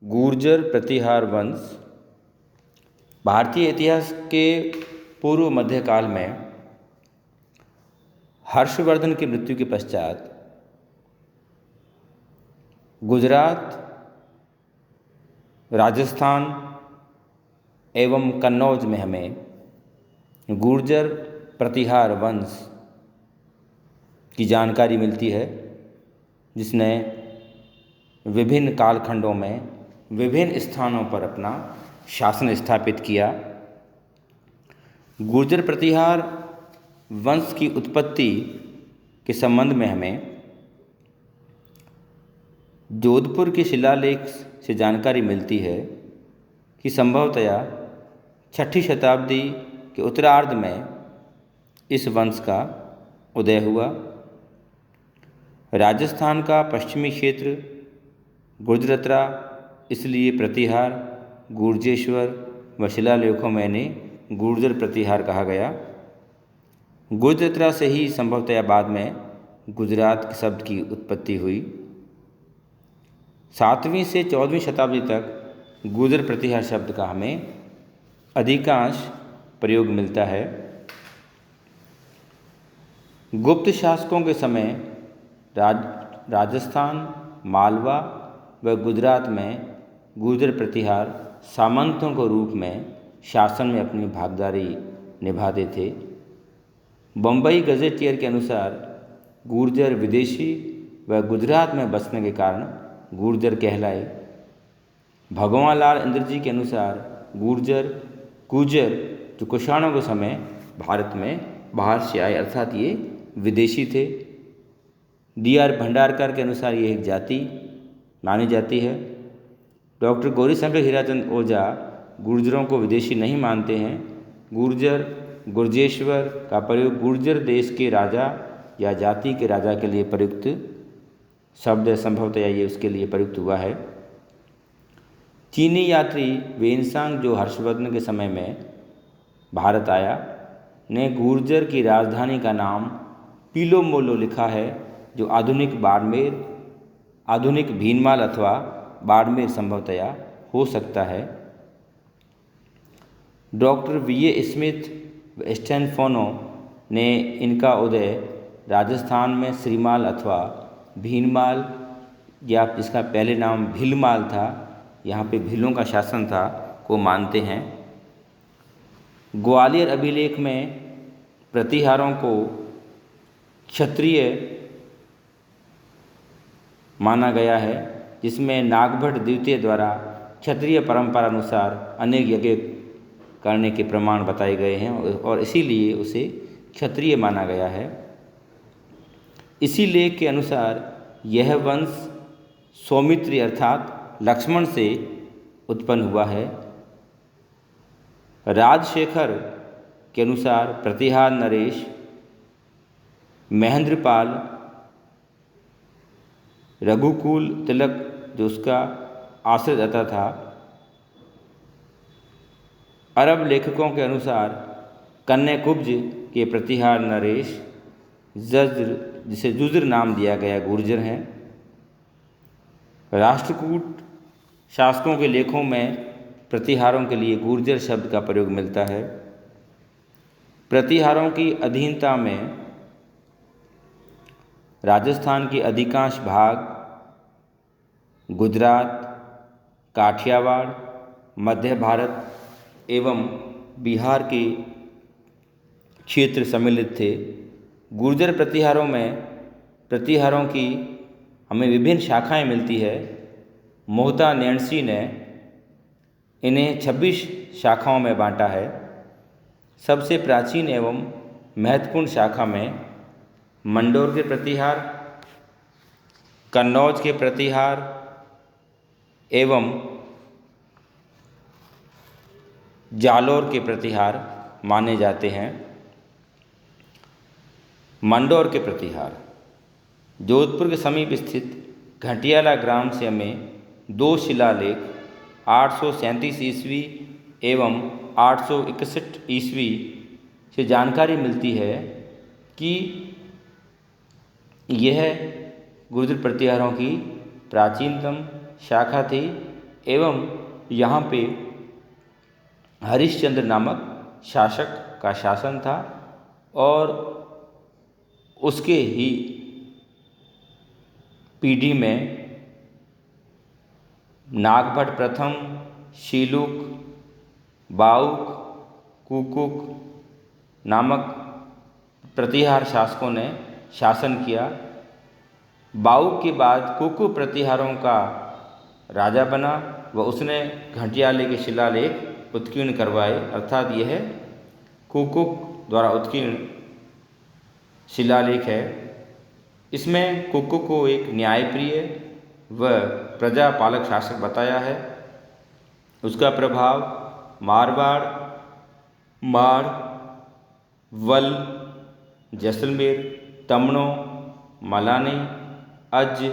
गुर्जर प्रतिहार वंश भारतीय इतिहास के पूर्व मध्यकाल में हर्षवर्धन की मृत्यु के पश्चात गुजरात, राजस्थान एवं कन्नौज में हमें गुर्जर प्रतिहार वंश की जानकारी मिलती है, जिसने विभिन्न कालखंडों में विभिन्न स्थानों पर अपना शासन स्थापित किया। गुर्जर प्रतिहार वंश की उत्पत्ति के संबंध में हमें जोधपुर के शिलालेख से जानकारी मिलती है कि संभवतया 6ठी शताब्दी के उत्तरार्ध में इस वंश का उदय हुआ। राजस्थान का पश्चिमी क्षेत्र गुर्जरत्रा इसलिए प्रतिहार, गुर्जेश्वर व शिलालेखों में इन्हें गुर्जर प्रतिहार कहा गया। गुर्जरत्रा से ही संभवतया बाद में गुजरात के शब्द की उत्पत्ति हुई। 7वीं से 14वीं शताब्दी तक गुर्जर प्रतिहार शब्द का हमें अधिकांश प्रयोग मिलता है। गुप्त शासकों के समय राजस्थान, मालवा व गुजरात में गुर्जर प्रतिहार सामंतों के रूप में शासन में अपनी भागीदारी निभाते थे। बम्बई गजेटियर के अनुसार गुर्जर विदेशी व गुजरात में बसने के कारण गुर्जर कहलाए। भगवान लाल इंद्रजी के अनुसार गुर्जर गुर्जर जो कुषाणों के समय भारत में बाहर से आए, अर्थात ये विदेशी थे। D.R. भंडारकर के अनुसार ये एक जाति मानी जाती है। डॉक्टर गौरीशंकर हीराचंद ओझा गुर्जरों को विदेशी नहीं मानते हैं। गुर्जर गुर्जेश्वर का प्रयोग गुर्जर देश के राजा या जाति के राजा के लिए प्रयुक्त शब्द है, संभवतः ये उसके लिए प्रयुक्त हुआ है। चीनी यात्री वेनसांग जो हर्षवर्धन के समय में भारत आया ने गुर्जर की राजधानी का नाम पीलोमोलो लिखा है, जो आधुनिक बाड़मेर, आधुनिक भीनमाल अथवा बाड़मेर संभवतया हो सकता है। Doctor V.A. स्मिथ व स्टैनफोनो ने इनका उदय राजस्थान में श्रीमाल अथवा भीनमाल, या इसका पहले नाम भीलमाल था, यहाँ पे भीलों का शासन था, को मानते हैं। ग्वालियर अभिलेख में प्रतिहारों को क्षत्रिय माना गया है, जिसमें नागभट्ट द्वितीय द्वारा क्षत्रिय परंपरा अनुसार अनेक यज्ञ करने के प्रमाण बताए गए हैं और इसीलिए उसे क्षत्रिय माना गया है। इसी लेख के अनुसार यह वंश सौमित्री अर्थात लक्ष्मण से उत्पन्न हुआ है। राजशेखर के अनुसार प्रतिहार नरेश, महेंद्रपाल, रघुकुल तिलक जो उसका आश्रित अता था। अरब लेखकों के अनुसार कन्याकुब्ज के प्रतिहार नरेश, जज्र जिसे जुज्र नाम दिया गया गुर्जर हैं। राष्ट्रकूट शासकों के लेखों में प्रतिहारों के लिए गुर्जर शब्द का प्रयोग मिलता है। प्रतिहारों की अधीनता में राजस्थान के अधिकांश भाग, गुजरात, काठियावाड़, मध्य भारत एवं बिहार के क्षेत्र सम्मिलित थे। गुर्जर प्रतिहारों की हमें विभिन्न शाखाएं मिलती है। मोहता नैन्सी ने इन्हें 26 शाखाओं में बांटा है। सबसे प्राचीन एवं महत्वपूर्ण शाखा में मंडोर के प्रतिहार, कन्नौज के प्रतिहार एवं जालोर के प्रतिहार माने जाते हैं। मंडोर के प्रतिहार जोधपुर के समीप स्थित घटियाला ग्राम से हमें 2 शिलालेख 837 ईस्वी एवं 861 ईस्वी से जानकारी मिलती है कि यह गुर्जर प्रतिहारों की प्राचीनतम शाखा थी एवं यहाँ पे हरिश्चंद्र नामक शासक का शासन था और उसके ही पीढ़ी में नागभट्ट प्रथम, शीलुक, बाउक, कुकुक नामक प्रतिहार शासकों ने शासन किया। बाउक के बाद कुकुक प्रतिहारों का राजा बना व उसने घंटियाले के शिलालेख उत्कीर्ण करवाए, अर्थात यह कुकुक द्वारा उत्कीर्ण शिलालेख है। इसमें कुकुक को एक न्यायप्रिय व प्रजापालक शासक बताया है। उसका प्रभाव मारवाड़, माड़, वल, जैसलमेर, तमणों, मलानी, अज,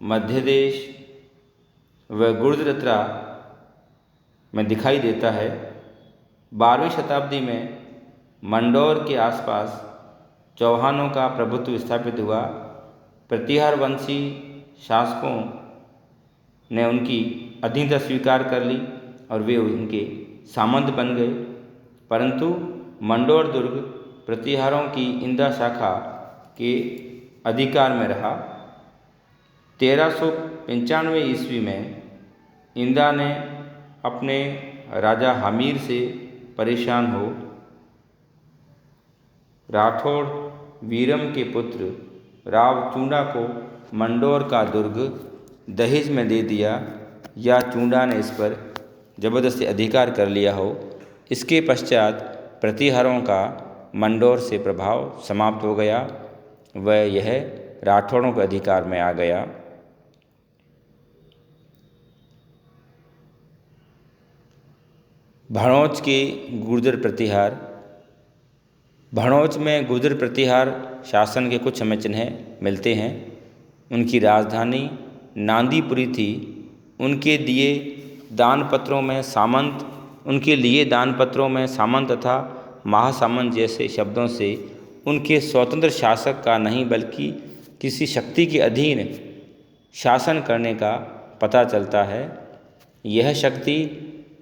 मध्य देश व गुर्जरत्रा में दिखाई देता है। 12वीं शताब्दी में मंडौर के आसपास चौहानों का प्रभुत्व स्थापित हुआ। प्रतिहार वंशी शासकों ने उनकी अधीनता स्वीकार कर ली और वे उनके सामंत बन गए, परंतु मंडौर दुर्ग प्रतिहारों की इंदा शाखा के अधिकार में रहा। 1395 ईस्वी में इंदा ने अपने राजा हमीर से परेशान हो राठौड़ वीरम के पुत्र राव चूंडा को मंडौर का दुर्ग दहेज में दे दिया, या चूंडा ने इस पर जबरदस्ती अधिकार कर लिया हो। इसके पश्चात प्रतिहारों का मंडौर से प्रभाव समाप्त हो गया व यह राठौड़ों के अधिकार में आ गया। भड़ौच के गुर्जर प्रतिहार। भड़ौच में गुर्जर प्रतिहार शासन के कुछ हमें चिन्ह मिलते हैं। उनकी राजधानी नांदीपुरी थी। उनके लिए दान पत्रों में सामंत तथा महासामंत जैसे शब्दों से उनके स्वतंत्र शासक का नहीं बल्कि किसी शक्ति के अधीन शासन करने का पता चलता है। यह शक्ति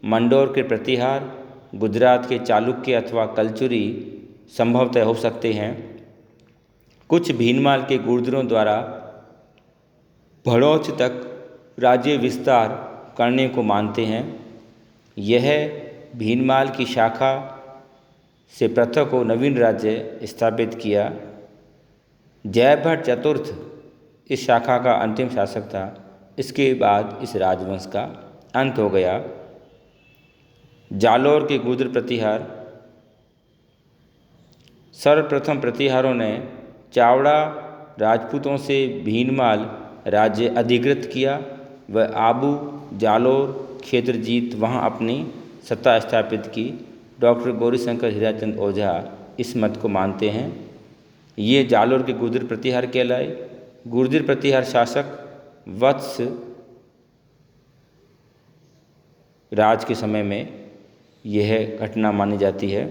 मंडौर के प्रतिहार, गुजरात के चालुक्य अथवा कलचुरी संभवतः हो सकते हैं। कुछ भीनमाल के गुर्जरों द्वारा भड़ौच तक राज्य विस्तार करने को मानते हैं। यह भीनमाल की शाखा से पृथक को नवीन राज्य स्थापित किया। जयभट्ट चतुर्थ इस शाखा का अंतिम शासक था। इसके बाद इस राजवंश का अंत हो गया। जालौर के गुर्जर प्रतिहार। सर्वप्रथम प्रतिहारों ने चावड़ा राजपूतों से भीनमाल राज्य अधिकृत किया व आबू जालौर क्षेत्र जीत वहां अपनी सत्ता स्थापित की। डॉक्टर गौरीशंकर हीराचंद ओझा इस मत को मानते हैं। ये जालौर के गुर्जर प्रतिहार कहलाए। गुर्जर प्रतिहार शासक वत्स राज के समय में यह घटना मानी जाती है।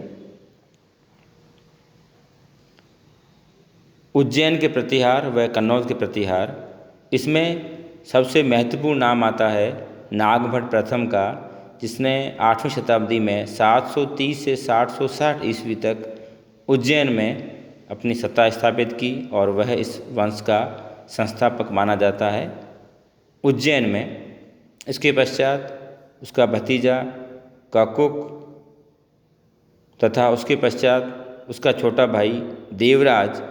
उज्जैन के प्रतिहार व कन्नौज के प्रतिहार। इसमें सबसे महत्वपूर्ण नाम आता है नागभट्ट प्रथम का, जिसने 8वीं शताब्दी में 730 से 760 ईस्वी तक उज्जैन में अपनी सत्ता स्थापित की और वह इस वंश का संस्थापक माना जाता है उज्जैन में। इसके पश्चात उसका भतीजा काकुक तथा उसके पश्चात उसका छोटा भाई देवराज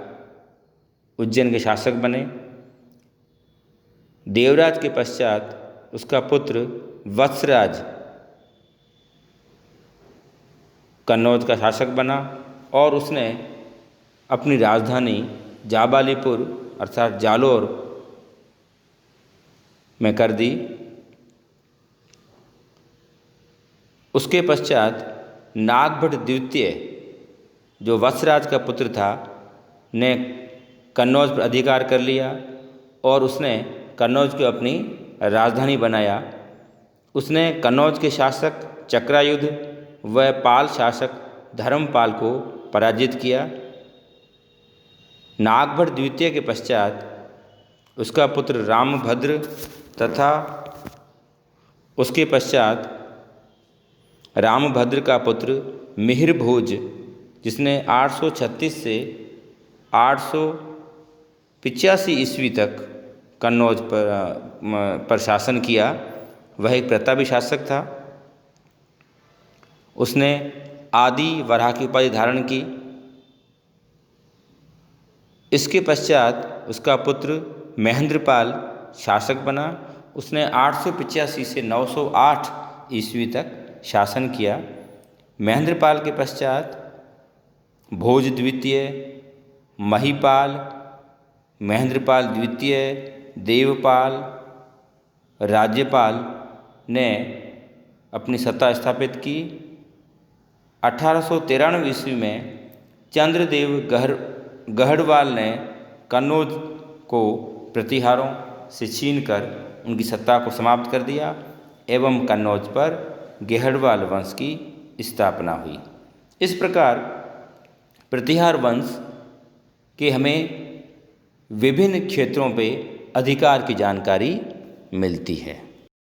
उज्जैन के शासक बने। देवराज के पश्चात उसका पुत्र वत्सराज कन्नौज का शासक बना और उसने अपनी राजधानी जाबालीपुर अर्थात जालौर में कर दी। उसके पश्चात नागभट्ट द्वितीय जो वत्सराज का पुत्र था ने कन्नौज पर अधिकार कर लिया और उसने कन्नौज को अपनी राजधानी बनाया। उसने कन्नौज के शासक चक्रायुध व पाल शासक धर्मपाल को पराजित किया। नागभट्ट द्वितीय के पश्चात उसका पुत्र रामभद्र तथा उसके पश्चात रामभद्र का पुत्र मिहिर भोज, जिसने 836 से 885 ईस्वी तक कन्नौज पर शासन किया, वह एक प्रतापी शासक था। उसने आदि वराह की उपाधि धारण की। इसके पश्चात उसका पुत्र महेंद्रपाल शासक बना। उसने 885 से 908 ईस्वी तक शासन किया। महेंद्रपाल के पश्चात भोज द्वितीय, महीपाल, महेंद्रपाल द्वितीय, देवपाल, राज्यपाल ने अपनी सत्ता स्थापित की। 1893 ईस्वी में चंद्रदेव गहड़वाल ने कन्नौज को प्रतिहारों से छीनकर उनकी सत्ता को समाप्त कर दिया एवं कन्नौज पर गहड़वाल वंश की स्थापना हुई। इस प्रकार प्रतिहार वंश के हमें विभिन्न क्षेत्रों पे अधिकार की जानकारी मिलती है।